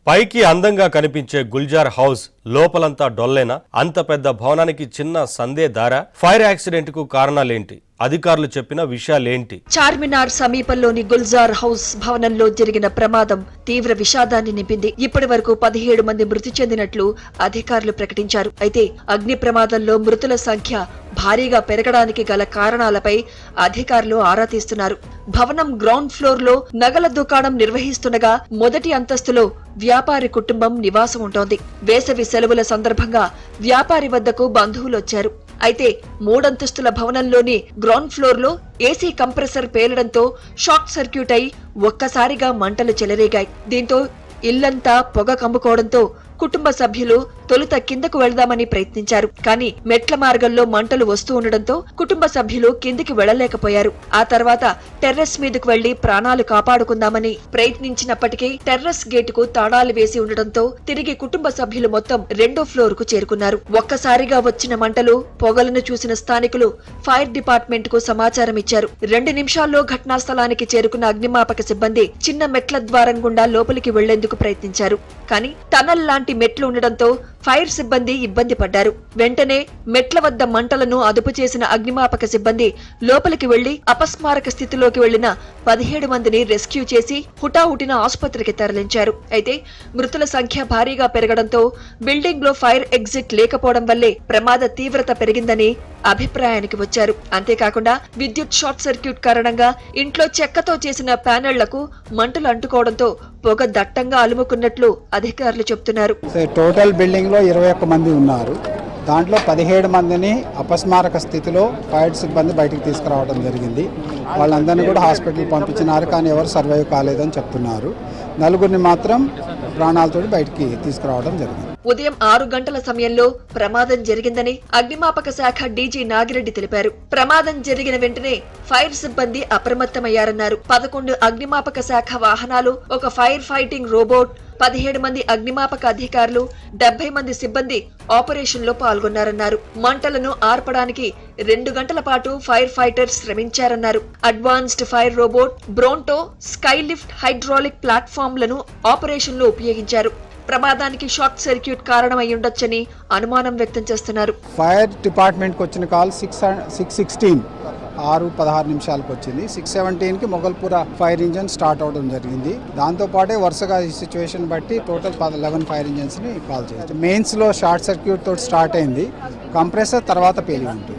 పైకి అందంగా కనిపించే గుల్జార్ హౌస్ లోపలంతా డొల్లేనా? అంత పెద్ద భవనానికి చిన్న సందే దారా? ఫైర్ యాక్సిడెంట్ కు కారణాలేంటి? అధికారులు చెప్పిన విషయాలేంటి? చార్మినార్ సమీపంలోని గుల్జార్ హౌస్ భవనంలో జరిగిన ప్రమాదం తీవ్ర విషాదాన్ని నింపింది. ఇప్పటి వరకు 17 మంది మృతి చెందినట్లు అధికారులు ప్రకటించారు. అయితే అగ్ని ప్రమాదంలో మృతుల సంఖ్య భారీగా పెరగడానికి గల కారణాలపై అధికారులు ఆరా తీస్తున్నారు. భవనం గ్రౌండ్ ఫ్లోర్ లో నగల దుకాణం నిర్వహిస్తుండగా మొదటి అంతస్తులో వ్యాపారి కుటుంబం నివాసం ఉంటోంది. వేసవి సెలవుల సందర్భంగా వ్యాపారి వద్దకు బంధువులొచ్చారు. అయితే 3 అంతస్తుల భవనంలోని గ్రౌండ్ ఫ్లోర్ లో ఏసీ కంప్రెసర్ పేలడంతో షార్ట్ సర్క్యూట్ అయి ఒక్కసారిగా మంటలు చెలరేగాయి. దీంతో ఇల్లంతా పొగ కమ్ముకోవడంతో కుటుంబ సభ్యులు తొలుత కిందకు వెళదామని ప్రయత్నించారు. కానీ మెట్ల మార్గంలో మంటలు వస్తూ ఉండడంతో కుటుంబ సభ్యులు కిందికి వెళ్లలేకపోయారు. ఆ తర్వాత టెర్రస్ మీదకు వెళ్లి ప్రాణాలు కాపాడుకుందామని ప్రయత్నించినప్పటికీ టెర్రస్ గేటుకు తాళాలు వేసి ఉండడంతో తిరిగి కుటుంబ సభ్యులు మొత్తం 2వ ఫ్లోర్ కు చేరుకున్నారు. ఒక్కసారిగా వచ్చిన మంటలు పొగలను చూసిన స్థానికులు ఫైర్ డిపార్ట్మెంట్ కు సమాచారం ఇచ్చారు. 2 నిమిషాల్లో ఘటనా స్థలానికి చేరుకున్న అగ్నిమాపక సిబ్బంది చిన్న మెట్ల ద్వారం గుండా లోపలికి వెళ్లేందుకు ప్రయత్నించారు. కానీ టనల్ లాంటి మెట్లు ఉండడంతో ఫైర్ సిబ్బంది ఇబ్బంది పడ్డారు. వెంటనే మెట్ల వద్ద మంటలను అదుపు చేసిన అగ్నిమాపక సిబ్బంది లోపలికి వెళ్లి అపస్మారక స్థితిలోకి వెళ్లిన 17 మందిని రెస్క్యూ చేసి హుటాహుటిన ఆసుపత్రికి తరలించారు. అయితే మృతుల సంఖ్య భారీగా పెరగడంతో బిల్డింగ్ లో ఫైర్ ఎగ్జిట్ లేకపోవడం వల్లే ప్రమాద తీవ్రత పెరిగిందని అభిప్రాయానికి వచ్చారు. అంతేకాకుండా విద్యుత్ షార్ట్ సర్క్యూట్ కారణంగా ఇంట్లో చెక్కతో చేసిన ప్యానెళ్లకు మంటలు అంటుకోవడంతో పొగ దట్టంగా అలుముకున్నట్లు అధికారులు చెబుతున్నారు. టోటల్ బిల్డింగ్ లో 21 మంది ఉన్నారు. దాంట్లో 17 మందిని అపస్మారక స్థితిలో ఫైర్ సిబ్బంది బయటికి తీసుకురావడం జరిగింది. వాళ్ళందరినీ కూడా హాస్పిటల్ పంపించినారు, కానీ ఎవరు సర్వైవ్ కాలేదని చెప్తున్నారు. 4గురిని మాత్రం ప్రాణాలతో బయటికి తీసుకురావడం జరిగింది. ఉదయం 6 గంటల సమయంలో ప్రమాదం జరిగిందని అగ్నిమాపక శాఖ డీజీ నాగిరెడ్డి తెలిపారు. ప్రమాదం జరిగిన వెంటనే ఫైర్ సిబ్బంది అప్రమత్తమయ్యారన్నారు. 11 అగ్నిమాపక శాఖ వాహనాలు, ఒక ఫైర్ ఫైటింగ్ రోబోట్, 17 మంది అగ్నిమాపక అధికారులు, 70 మంది సిబ్బంది ఆపరేషన్ లో పాల్గొన్నారన్నారు. మంటలను ఆర్పడానికి 2 గంటల పాటు ఫైర్ ఫైటర్స్ శ్రమించారన్నారు. Advanced fire robot, Bronto, sky lift hydraulic ప్లాట్ఫామ్లను ఆపరేషన్ లో ఉపయోగించారు. ప్రమాదానికి షార్ట్ సర్క్యూట్ కారణమై ఉండొచ్చని అనుమానం వ్యక్తం చేస్తున్నారు. ఫైర్ డిపార్ట్మెంట్కి వచ్చిన కాల్ 6:16 6:16 నిమిషాలకు వచ్చింది. 6:17కి మొగల్పుర ఫైర్ ఇంజన్ స్టార్ట్ అవడం జరిగింది. దాంతోపాటే వరుసగా ఈ సిచ్యువేషన్ బట్టి టోటల్ 11 ఫైర్ ఇంజన్స్ని కాల్ చేయొచ్చు. మెయిన్స్లో షార్ట్ సర్క్యూట్ తోటి స్టార్ట్ అయింది. కంప్రెసర్ తర్వాత పేలి ఉంటుంది.